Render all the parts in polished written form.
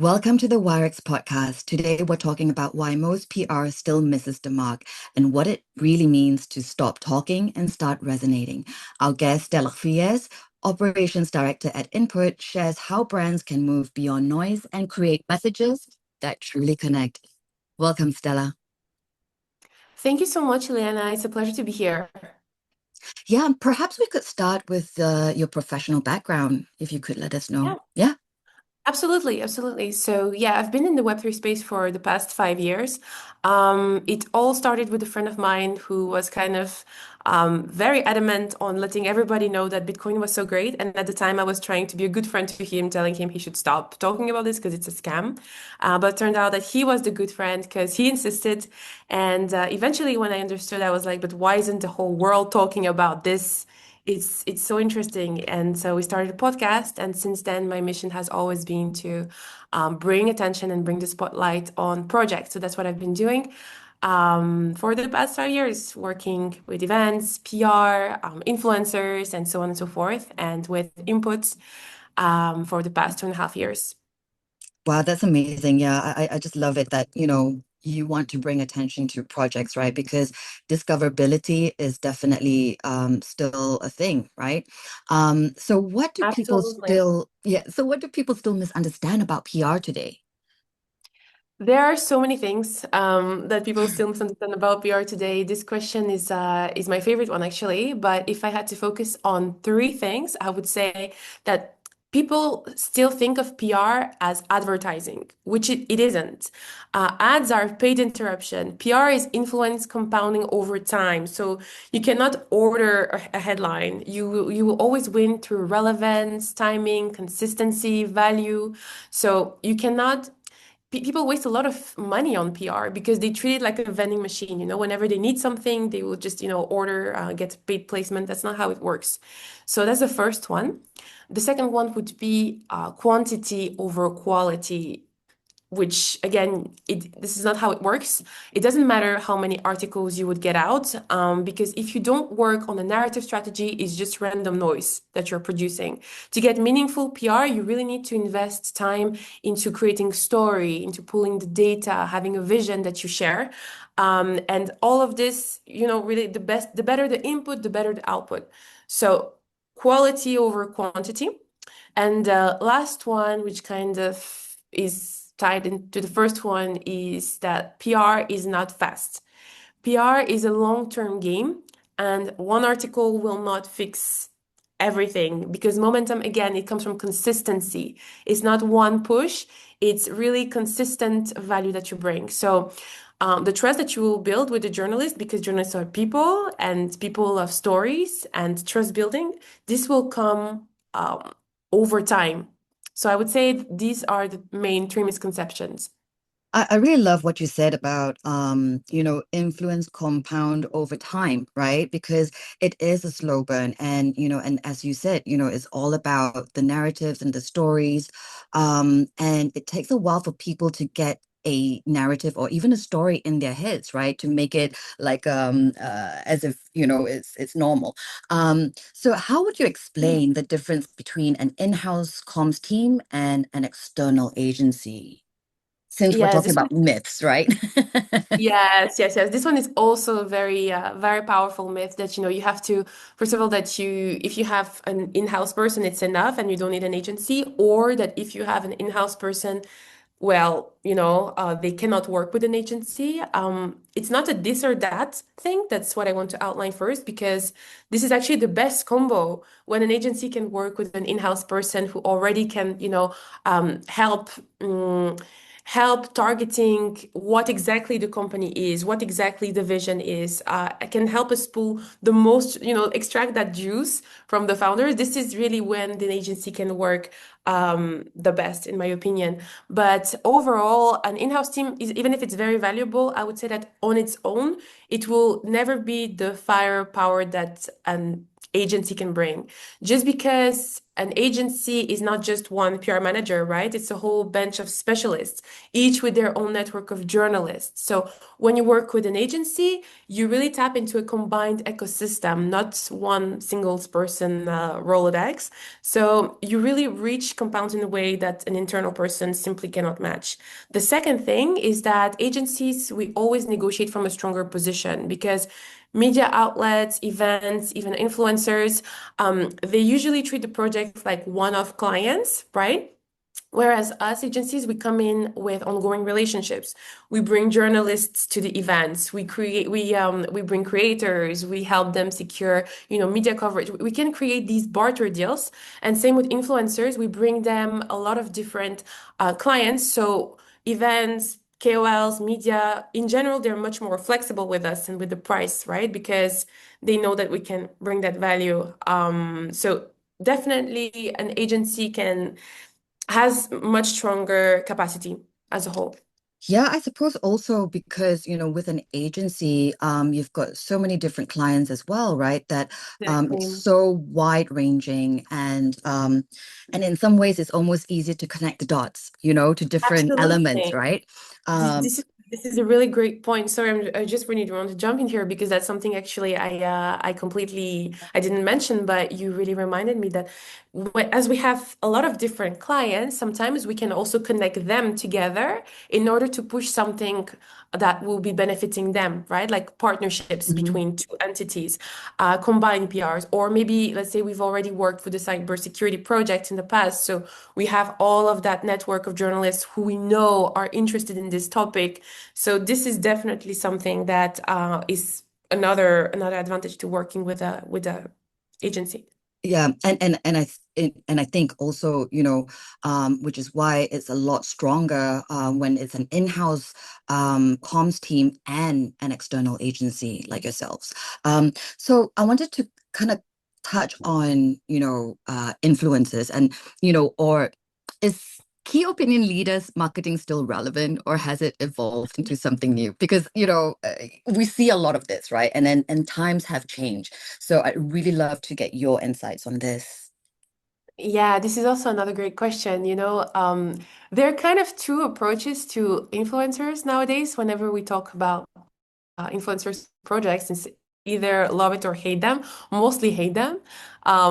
Welcome to the Wirex Podcast. Today, we're talking about why most PR still misses the mark and what it really means to stop talking and start resonating. Our guest, Stella Friaisse, Operations Director at Input, shares how brands can move beyond noise and create messages that truly connect. Welcome, Stella. Thank you so much, Lianna. It's a pleasure to be here. Yeah, perhaps we could start with your professional background, if you could let us know. Yeah. Yeah. Absolutely, absolutely. So yeah, I've been in the Web3 space for the past 5 years. It all started with a friend of mine who was kind of very adamant on letting everybody know that Bitcoin was so great. And at the time, I was trying to be a good friend to him, telling him he should stop talking about this because it's a scam. But it turned out that he was the good friend because he insisted. And eventually, when I understood, I was like, but why isn't the whole world talking about this? It's so interesting. And so we started a podcast, and since then my mission has always been to bring attention and bring the spotlight on projects. So that's what I've been doing for the past 5 years, working with events, PR, influencers, and so on and so forth, and with inputs for the past 2.5 years. Wow, that's amazing. Yeah, I just love it that, you want to bring attention to projects, right? Because discoverability is definitely still a thing, right? So what do people Absolutely. still, yeah, so what do people still misunderstand about PR today? There are so many things that people still misunderstand about PR today. This question is my favorite one actually. But if I had to focus on three things, I would say that people still think of PR as advertising, which it isn't. Ads are paid interruption. PR is influence compounding over time. So you cannot order a headline. You will always win through relevance, timing, consistency, value. So you cannot people waste a lot of money on PR because they treat it like a vending machine. Whenever they need something, they will just, order, get paid placement. That's not how it works. So that's the first one. The second one would be quantity over quality, which again, this is not how it works. It doesn't matter how many articles you would get out, because if you don't work on a narrative strategy, it's just random noise that you're producing. To get meaningful PR, you really need to invest time into creating story, into pulling the data, having a vision that you share. And all of this, really the better the input, the better the output. So quality over quantity. And the last one, which kind of is tied into the first one, is that PR is not fast. PR is a long-term game, and one article will not fix everything because momentum, again, it comes from consistency. It's not one push, it's really consistent value that you bring. So, the trust that you will build with the journalist, because journalists are people and people love stories and trust building, this will come over time. So I would say these are the main three misconceptions. I really love what you said about influence compound over time, right? Because it is a slow burn and and as you said, it's all about the narratives and the stories. And it takes a while for people to get a narrative or even a story in their heads, right? To make it like as if, it's normal. So how would you explain the difference between an in-house comms team and an external agency? Since we're Yes, talking this one. about myths, right? Yes, yes, yes. This one is also a very powerful myth that you have to, first of all, that if you have an in-house person, it's enough, and you don't need an agency, or that if you have an in-house person, well, they cannot work with an agency. It's not a this or that thing. That's what I want to outline first, because this is actually the best combo when an agency can work with an in-house person who already can, help. Help targeting what exactly the company is, what exactly the vision is, can help us pull the most, extract that juice from the founders. This is really when the agency can work the best, in my opinion. But overall, an in-house team is, even if it's very valuable, I would say that on its own, it will never be the firepower that an agency can bring. Just because an agency is not just one PR manager, right? It's a whole bench of specialists, each with their own network of journalists. So when you work with an agency, you really tap into a combined ecosystem, not one single person Rolodex. So you really reach compounds in a way that an internal person simply cannot match. The second thing is that agencies, we always negotiate from a stronger position because media outlets, events, even influencers, they usually treat the project like one-off clients, right? Whereas us agencies, we come in with ongoing relationships. We bring journalists to the events. We bring creators. We help them secure, media coverage. We can create these barter deals. And same with influencers. We bring them a lot of different clients. So events, KOLs, media, in general, they're much more flexible with us and with the price, right? Because they know that we can bring that value. So definitely an agency has much stronger capacity as a whole. Yeah, I suppose also because, with an agency, you've got so many different clients as well, right? That it's Exactly. so wide ranging and in some ways it's almost easier to connect the dots, to different elements, Absolutely. right? This, Um, this is this is a really great point. Sorry, I just really want to jump in here because that's something actually I didn't mention, but you really reminded me that as we have a lot of different clients, sometimes we can also connect them together in order to push something that will be benefiting them, right? Like partnerships mhm. between two entities, combined PRs, or maybe let's say we've already worked with the cybersecurity project in the past, so we have all of that network of journalists who we know are interested in this topic. So this is definitely something that is another advantage to working with a agency. Yeah, and I think also, which is why it's a lot stronger when it's an in-house comms team and an external agency like yourselves. So I wanted to kind of touch on, influencers and, or is key opinion leaders marketing still relevant or has it evolved into something new? Because, we see a lot of this, right? And times have changed. So I'd really love to get your insights on this. Yeah, this is also another great question. There are kind of two approaches to influencers nowadays whenever we talk about influencers projects is either love it or hate them, mostly hate them,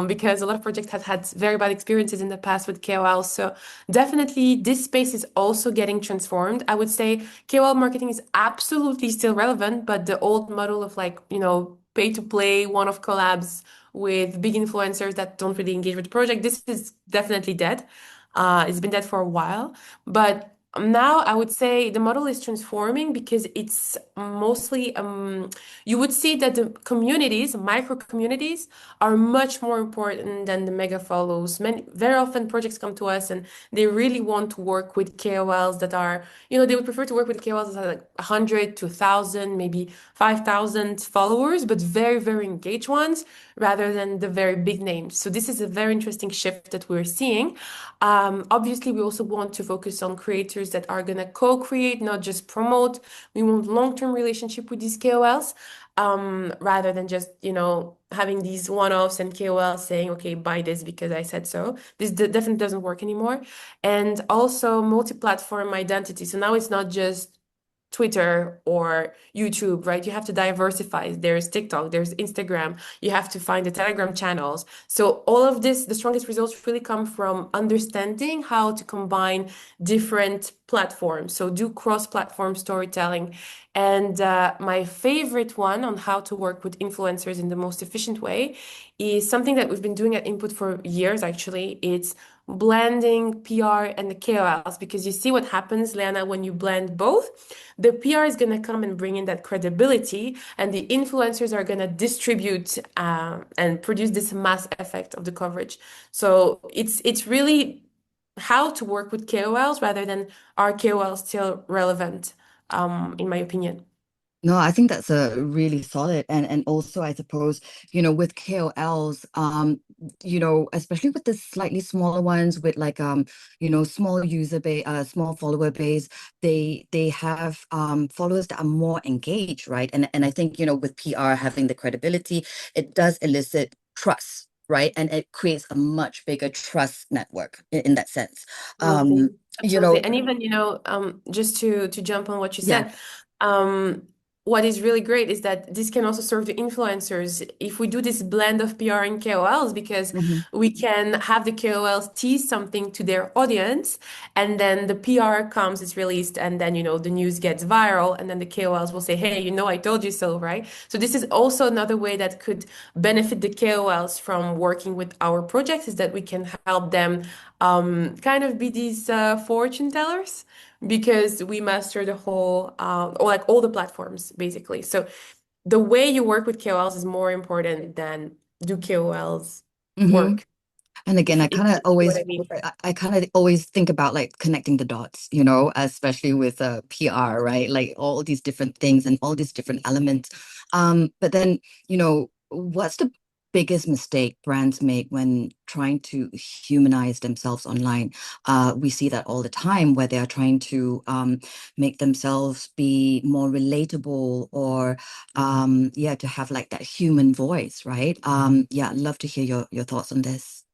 because a lot of projects have had very bad experiences in the past with KOL. So definitely this space is also getting transformed. I would say KOL marketing is absolutely still relevant, but the old model of like, pay to play, one-off collabs with big influencers that don't really engage with the project, this is definitely dead. It's been dead for a while, but now I would say the model is transforming because it's mostly you would see that the communities, micro communities, are much more important than the mega follows. Very often projects come to us and they really want to work with KOLs that are, they would prefer to work with KOLs that are like 100 to 1,000, maybe 5,000 followers, but very, very engaged ones rather than the very big names. So this is a very interesting shift that we're seeing. Obviously, we also want to focus on creators that are going to co-create, not just promote. We want long-term relationship with these KOLs, rather than just, having these one-offs and KOLs saying, okay, buy this because I said so. This definitely doesn't work anymore. And also multi-platform identity. So now it's not just Twitter or YouTube, right? You have to diversify. There's TikTok, there's Instagram. You have to find the Telegram channels. So all of this, the strongest results really come from understanding how to combine different platforms. So do cross-platform storytelling. And my favorite one on how to work with influencers in the most efficient way is something that we've been doing at Input for years, actually. It's blending PR and the KOLs because you see what happens, Lianna, when you blend both. The PR is going to come and bring in that credibility, and the influencers are going to distribute and produce this mass effect of the coverage. So it's really how to work with KOLs rather than are KOLs still relevant, in my opinion. No, I think that's a really solid and also I suppose, with KOLs, especially with the slightly smaller ones with like small user base, small follower base, they have followers that are more engaged, right? And I think, with PR having the credibility, it does elicit trust, right? And it creates a much bigger trust network in that sense. Absolutely. Um, you Absolutely. know, And even, just to jump on what you yeah. said, um, what is really great is that this can also serve the influencers. If we do this blend of PR and KOLs, because Hmm. we can have the KOLs tease something to their audience, and then the PR comes, it's released, and then, the news gets viral, and then the KOLs will say, hey, I told you so, right? So this is also another way that could benefit the KOLs from working with our projects, is that we can help them kind of be these fortune tellers because we master the whole, or like all the platforms basically. So the way you work with KOLs is more important than do KOLs Hmm. work, And again, if you see what I mean. I kind of always think about like connecting the dots, especially with PR, right? Like all these different things and all these different elements. But then, what's the biggest mistake brands make when trying to humanize themselves online? We see that all the time where they are trying to make themselves be more relatable or yeah, to have like that human voice, right? Yeah, I'd love to hear your thoughts on this.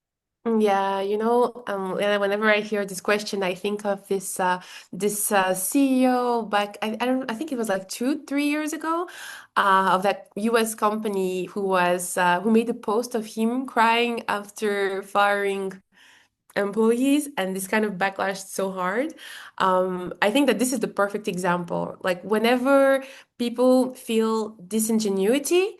Yeah, and whenever I hear this question, I think of this CEO back. I don't. I think it was like 2, 3 years ago, of that U.S. company who made a post of him crying after firing employees, and this kind of backlashed so hard. I think that this is the perfect example. Like whenever people feel disingenuity,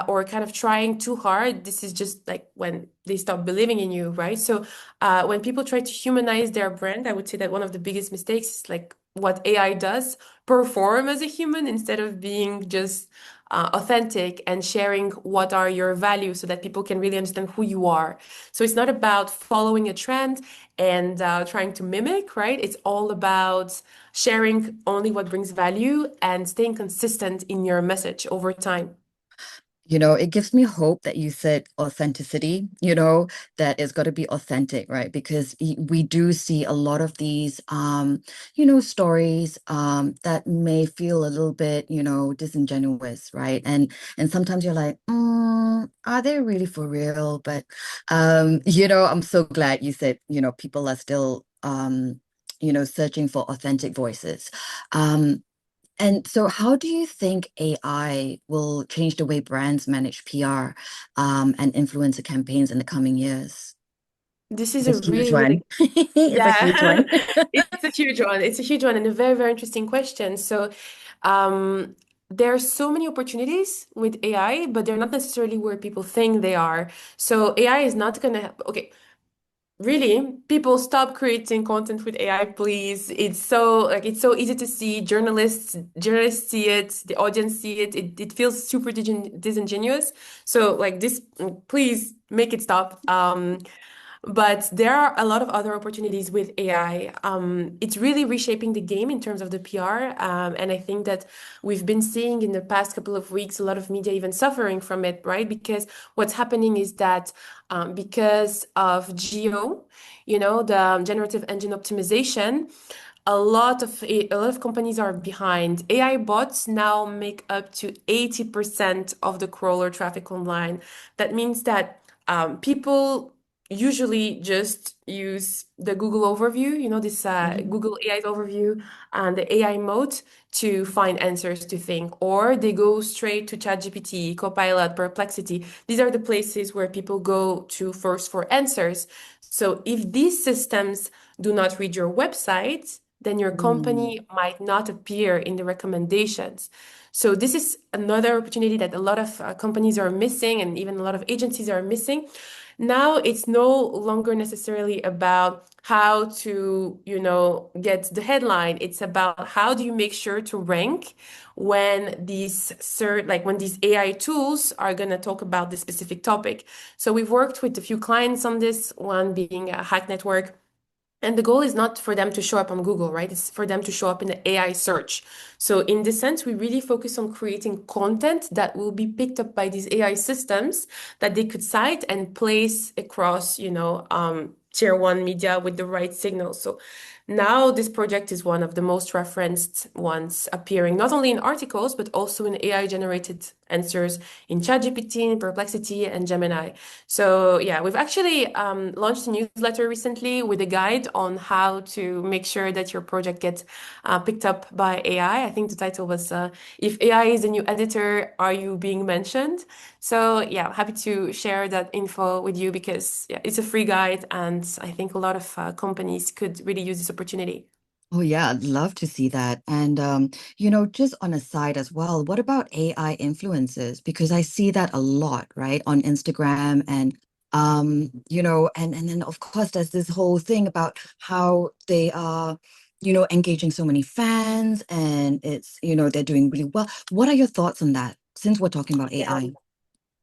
or kind of trying too hard, this is just like when they stop believing in you, right? So when people try to humanize their brand, I would say that one of the biggest mistakes is like what AI does, perform as a human instead of being just authentic and sharing what are your values so that people can really understand who you are. So it's not about following a trend and trying to mimic, right? It's all about sharing only what brings value and staying consistent in your message over time. It gives me hope that you said authenticity, that it's got to be authentic, right? Because we do see a lot of these, stories that may feel a little bit, disingenuous, right? And sometimes you're like, are they really for real? But, I'm so glad you said, people are still, searching for authentic voices. Um, and so, how do you think AI will change the way brands manage PR and influencer campaigns in the coming years? This is It's a a huge really, one. really, It's a huge yeah, one. it's a huge one. It's a huge one and a very, very interesting question. So, um, there are so many opportunities with AI, but they're not necessarily where people think they are. So AI is not gonna, okay, really, people stop creating content with AI, please. It's so easy to see. Journalists see it, the audience see it. It feels super disingenuous. So like this, please make it stop. But there are a lot of other opportunities with AI. It's really reshaping the game in terms of the PR. And I think that we've been seeing in the past couple of weeks a lot of media even suffering from it, right? Because what's happening is that because of GEO, the generative engine optimization, a lot of companies are behind. AI bots now make up to 80% of the crawler traffic online. That means that people usually just use the Google overview, this Mhm. Google AI overview and the AI mode to find answers to think, or they go straight to ChatGPT, Copilot, Perplexity. These are the places where people go to first for answers. So if these systems do not read your website, then your Mm. company might not appear in the recommendations. So this is another opportunity that a lot of companies are missing, and even a lot of agencies are missing. Now it's no longer necessarily about how to, get the headline. It's about how do you make sure to rank when when these AI tools are going to talk about this specific topic. So we've worked with a few clients on this, one being a Hack Network, And the goal is not for them to show up on Google, right? It's for them to show up in the AI search. So in this sense, we really focus on creating content that will be picked up by these AI systems that they could cite and place across, tier one media with the right signal. So now this project is one of the most referenced ones appearing not only in articles, but also in AI generated answers in ChatGPT, in Perplexity, and Gemini. So yeah, we've actually launched a newsletter recently with a guide on how to make sure that your project gets picked up by AI. I think the title was "If AI is a New Editor, Are You Being Mentioned?" So yeah, happy to share that info with you because yeah, it's a free guide, and I think a lot of companies could really use this opportunity. Oh yeah, I'd love to see that. And just on a side as well, what about AI influencers? Because I see that a lot, right, on Instagram and and then of course there's this whole thing about how they are, engaging so many fans and it's, they're doing really well. What are your thoughts on that since we're talking about Yeah. AI?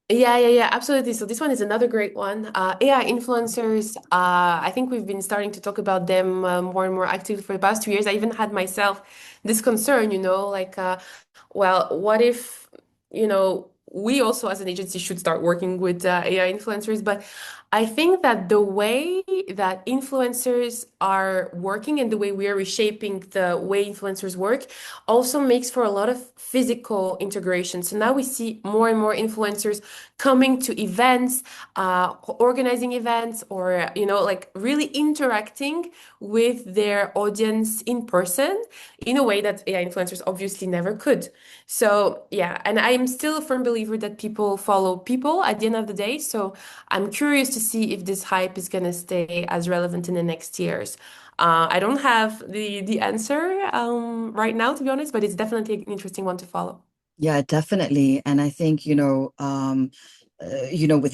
Yeah, absolutely. So this one is another great one. AI influencers, I think we've been starting to talk about them more and more actively for the past 2 years. I even had myself this concern, well, what if, we also as an agency should start working with AI influencers? But I think that the way that influencers are working and the way we are reshaping the way influencers work also makes for a lot of physical integration. So now we see more and more influencers coming to events, organizing events, or, like really interacting with their audience in person in a way that AI influencers obviously never could. So, yeah, and I'm still a firm believer that people follow people at the end of the day. So, I'm curious to see if this hype is going to stay as relevant in the next years. I don't have the answer right now, to be honest, but it's definitely an interesting one to follow. Yeah, definitely. And I think, with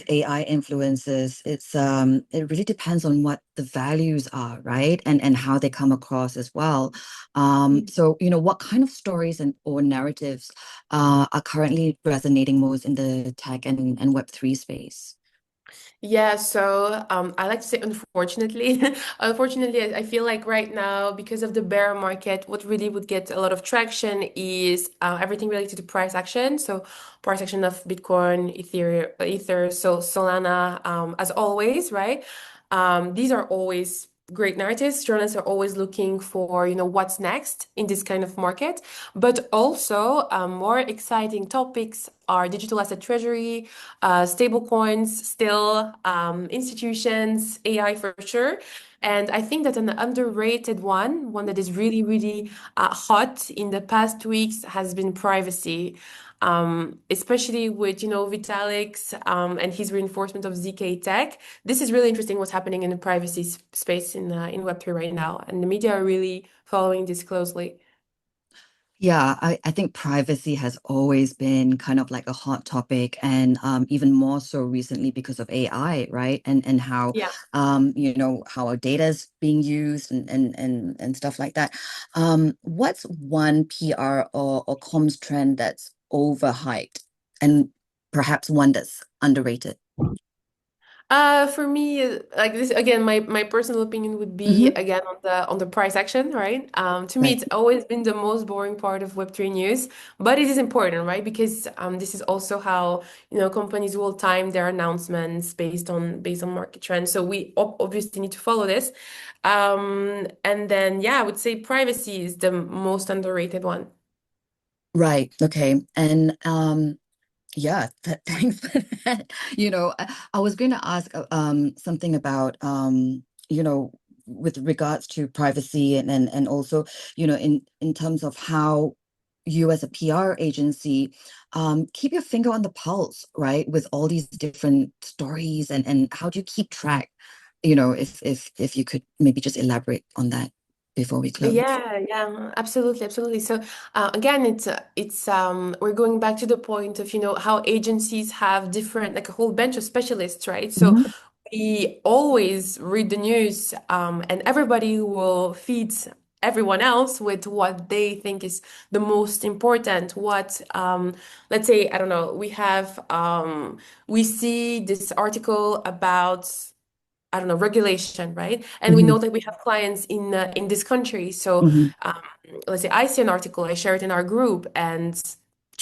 AI influences, it really depends on what the values are, right? And how they come across as well. So, what kind of stories and or narratives are currently resonating most in the tech and Web3 space? Yeah, so I like to say unfortunately, unfortunately, I feel like right now, because of the bear market, what really would get a lot of traction is everything related to price action. So price action of Bitcoin, Ether, so Solana, as always, right? These are always great narratives. Journalists are always looking for, what's next in this kind of market. But also, more exciting topics are digital asset treasury, stable coins, still, institutions, AI for sure. And I think that an underrated one that is really, really hot in the past weeks has been privacy. Especially with, Vitalik's and his reinforcement of ZK tech. This is really interesting what's happening in the privacy space in Web3 right now. And the media are really following this closely. Yeah, I think privacy has always been kind of like a hot topic and even more so recently because of AI, right? And how Yeah. how our data is being used and stuff like that. What's one PR or comms trend that's overhyped and perhaps one that's underrated? For me, like this again, my personal opinion would be Hmm. again on the price action, right? To me, Right. it's always been the most boring part of Web3 news, but it is important, right? Because this is also how companies will time their announcements based on market trends. So we obviously need to follow this. And then yeah, I would say privacy is the most underrated one. Right. Okay. And yeah, thanks for that. I was going to ask something about with regards to privacy and also, in terms of how you as a PR agency keep your finger on the pulse, right? With all these different stories and how do you keep track? If you could maybe just elaborate on that before we close. Yeah, absolutely, absolutely. So again, it's we're going back to the point of how agencies have different like a whole bench of specialists, right? So Mhm. we always read the news, and everybody will feed everyone else with what they think is the most important. Let's say, I don't know, we see this article about I don't know, regulation, right? And we Hmm. know that we have clients in this country. So Hmm. um, let's say I see an article, I share it in our group, and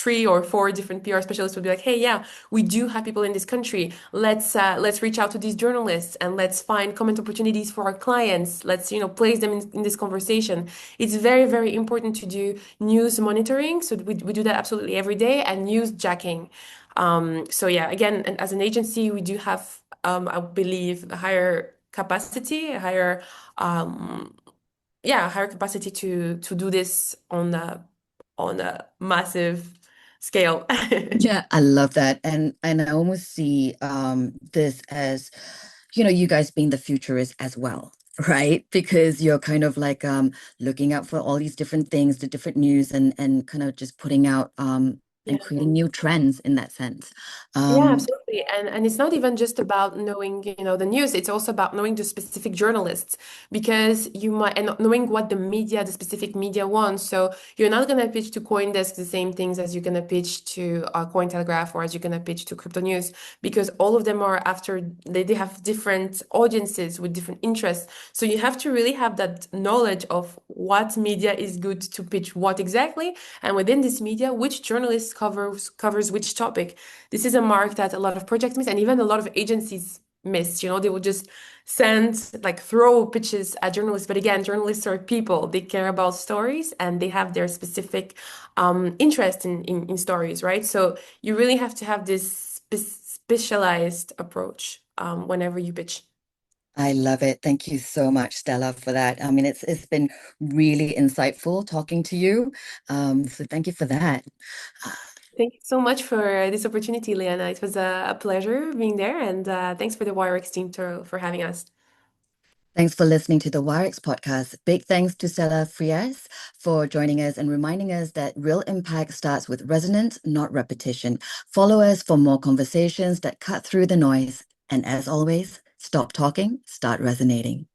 three or four different PR specialists would be like, "Hey, yeah, we do have people in this country. Let's reach out to these journalists and let's find comment opportunities for our clients. Let's, place them in this conversation." It's very, very important to do news monitoring. So we do that absolutely every day, and news jacking. So yeah, again, and as an agency, we do have, I believe, a higher capacity, um, a higher capacity to do this on a massive scale. Yeah, I love that. And I almost see this as, you guys being the futurists as well, right? Because you're kind of like looking out for all these different things, the different news and kind of just putting out and Yeah. creating new trends in that sense. Yeah, Um absolutely. And it's not even just about knowing, the news. It's also about knowing the specific journalists because you might and knowing what the specific media wants. So you're not gonna pitch to CoinDesk the same things as you're gonna pitch to Cointelegraph or as you're gonna pitch to Crypto News because all of them are after they have different audiences with different interests. So you have to really have that knowledge of what media is good to pitch what exactly, and within this media, which journalist covers which topic. This is a mark that a lot of projects miss, and even a lot of agencies miss. They will just throw pitches at journalists. But again, journalists are people. They care about stories and they have their specific interest in stories, right? So you really have to have this specialized approach whenever you pitch. I love it. Thank you so much, Stella, for that. I mean, it's been really insightful talking to you. So thank you for that. Thank you so much for this opportunity, Lianna. It was a pleasure being there, and thanks for the Wirex team for having us. Thanks for listening to the Wirex Podcast. Big thanks to Stella Friaisse for joining us and reminding us that real impact starts with resonance, not repetition. Follow us for more conversations that cut through the noise. And as always, stop talking, start resonating.